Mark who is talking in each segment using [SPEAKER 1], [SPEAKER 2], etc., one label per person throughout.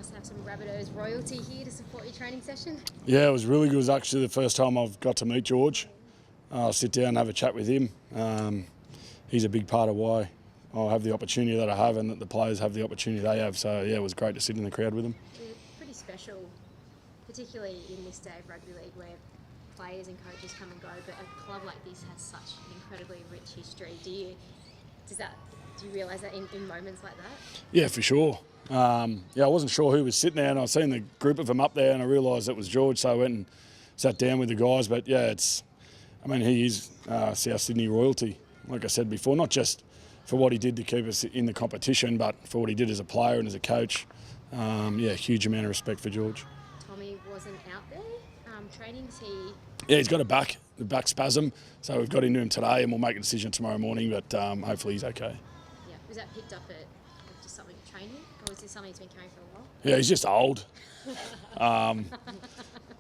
[SPEAKER 1] nice to have some Rabbitohs royalty here to support your training session.
[SPEAKER 2] Yeah, it was really good. It was actually the first time I've got to meet George. I'll sit down and have a chat with him. He's a big part of why I have the opportunity that I have and that the players have the opportunity they have. So, yeah, it was great to sit in the crowd with them.
[SPEAKER 1] Pretty special, particularly in this day of rugby league where players and coaches come and go, but a club like this has such an incredibly rich history. Do you realise that in moments like that?
[SPEAKER 2] Yeah, for sure. I wasn't sure who was sitting there, and I seen the group of them up there, and I realised it was George, so I went and sat down with the guys. But yeah, he is South Sydney royalty, like I said before, not just for what he did to keep us in the competition, but for what he did as a player and as a coach. Huge amount of respect for George.
[SPEAKER 1] Tommy wasn't out there training.
[SPEAKER 2] Yeah, he's got the back spasm, so we've got into him today, and we'll make a decision tomorrow morning. But hopefully he's okay.
[SPEAKER 1] Yeah, was that picked up at just something training, or was this something he's been carrying for a while?
[SPEAKER 2] Yeah, he's just old.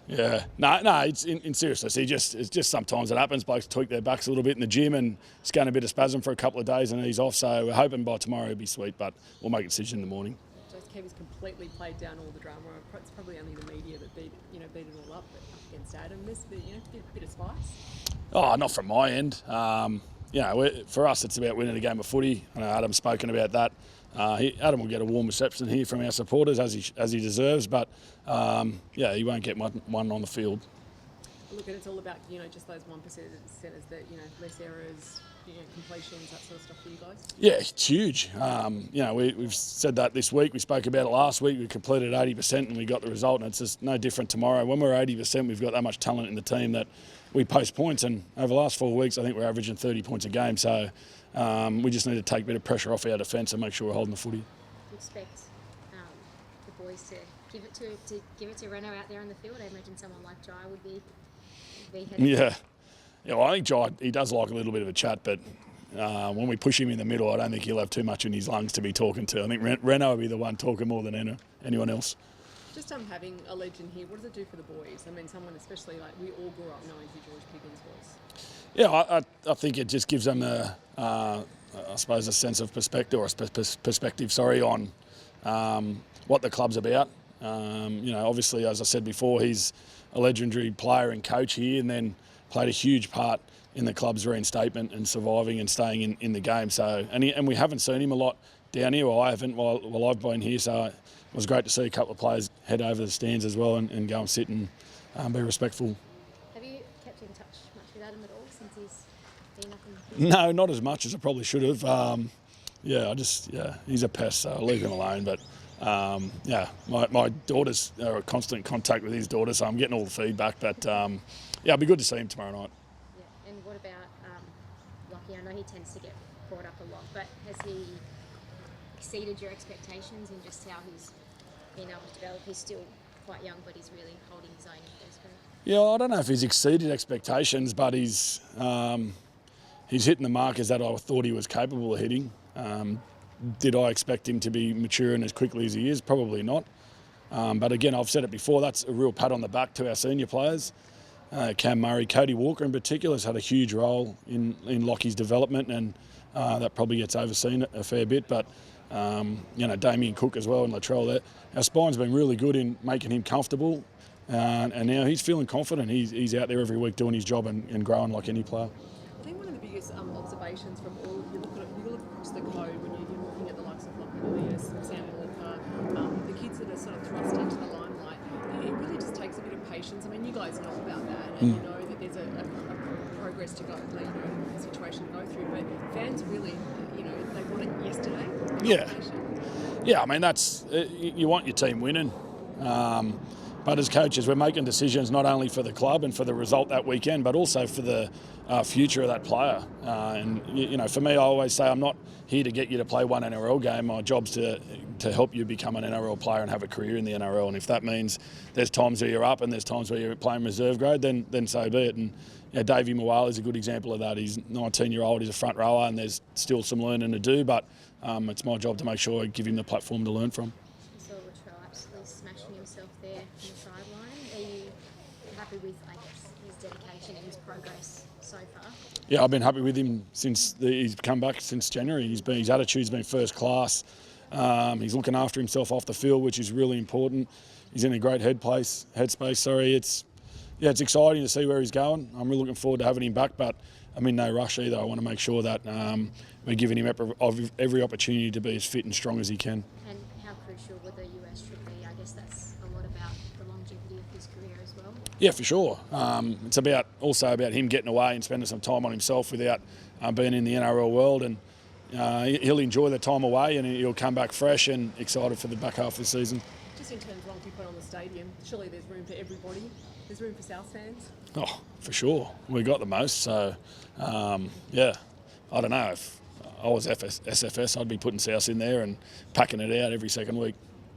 [SPEAKER 2] Yeah, no. It's in seriousness. It's just sometimes it happens. Blokes tweak their backs a little bit in the gym, and it's going a bit of spasm for a couple of days, and he's off. So we're hoping by tomorrow he'll be sweet, but we'll make a decision in the morning.
[SPEAKER 3] Just Kevin's completely played down all the drama. It's probably only the media that beat it all up, but up against Adam, this bit of spice.
[SPEAKER 2] Oh, not from my end. For us, it's about winning a game of footy. I know Adam's spoken about that. Adam will get a warm reception here from our supporters as he deserves, but he won't get one on the field.
[SPEAKER 3] Look, it's all about just those 1% centres that less errors, completions, that sort of stuff for you guys.
[SPEAKER 2] Yeah, it's huge. We've said that this week. We spoke about it last week. We completed 80% and we got the result, and it's just no different tomorrow. When we're 80%, we've got that much talent in the team that we post points, and over the last 4 weeks, I think we're averaging 30 points a game. So we just need to take a bit of pressure off our defence and make sure we're holding the footy.
[SPEAKER 1] You expect the boys to give it to Reno out there on the field? I imagine someone like Jai would be heading.
[SPEAKER 2] Yeah. Well, I think Jai, he does like a little bit of a chat, but when we push him in the middle, I don't think he'll have too much in his lungs to be talking to. I think Reno will be the one talking more than anyone else.
[SPEAKER 3] Just having a legend here, what does it do for the boys? I mean, someone especially like we all grew up knowing who George Piggins was.
[SPEAKER 2] Yeah, I think it just gives them a sense of perspective on what the club's about. Obviously, as I said before, he's a legendary player and coach here, and then played a huge part in the club's reinstatement and surviving and staying in the game. So, and we haven't seen him a lot down here. Well, I haven't while I've been here. So it was great to see a couple of players head over the stands as well and go and sit and be respectful.
[SPEAKER 1] Have you kept in touch much with Adam at all since he's been up in?
[SPEAKER 2] No, not as much as I probably should have. He's a pest, so I'll leave him alone. But my daughters are in constant contact with his daughter, so I'm getting all the feedback. But it'll be good to see him tomorrow night.
[SPEAKER 1] Yeah, and what about Lockie? I know he tends to get brought up a lot, but has he exceeded your expectations in just how he's been able to develop? He's still quite young, but he's really holding his own in first grade. Yeah,
[SPEAKER 2] I don't know if he's exceeded expectations, but he's hitting the markers that I thought he was capable of hitting. Did I expect him to be maturing as quickly as he is? Probably not. But again, I've said it before, that's a real pat on the back to our senior players. Cam Murray, Cody Walker in particular has had a huge role in Lockie's development, and that probably gets overseen a fair bit. But Damien Cook as well and Latrell there. Our spine's been really good in making him comfortable, and now he's feeling confident. He's out there every week doing his job and growing like any player.
[SPEAKER 3] I think one of the biggest observations from all you look across the code when you're looking at the likes of Lockie Elias, Sam Walker, the kids that are sort of thrust into the limelight. It really just takes a bit of patience. I mean, you guys know about that, and you know that there's a progress to go, a situation to go through. But fans really, they want it yesterday.
[SPEAKER 2] Yeah. I mean, that's you want your team winning. But as coaches, we're making decisions not only for the club and for the result that weekend, but also for the future of that player. For me, I always say I'm not here to get you to play one NRL game. My job's to help you become an NRL player and have a career in the NRL. And if that means there's times where you're up and there's times where you're playing reserve grade, then so be it. And Davey Moale is a good example of that. He's 19-year-old, he's a front rower, and there's still some learning to do. But it's my job to make sure I give him the platform to learn from.
[SPEAKER 1] So Latrell absolutely smashing himself there on the sideline. Are you happy with, his dedication and his progress so far?
[SPEAKER 2] Yeah, I've been happy with him since he's come back since January. His attitude's been first class. He's looking after himself off the field, which is really important. He's in a great headspace. Sorry, it's exciting to see where he's going. I'm really looking forward to having him back, but I'm in no rush either. I want to make sure that we're giving him every opportunity to be as fit and strong as he can.
[SPEAKER 1] And how crucial would the US trip be? I guess that's a lot about the longevity of his career as well.
[SPEAKER 2] Yeah, for sure. It's also about him getting away and spending some time on himself without being in the NRL world, and he'll enjoy the time away and he'll come back fresh and excited for the back half of the season.
[SPEAKER 3] Just in terms of what you put on the stadium, surely there's room for everybody. There's room for South fans.
[SPEAKER 2] Oh, for sure. We got the most. So, yeah, I don't know. If I was SFS, I'd be putting South in there and packing it out every second week.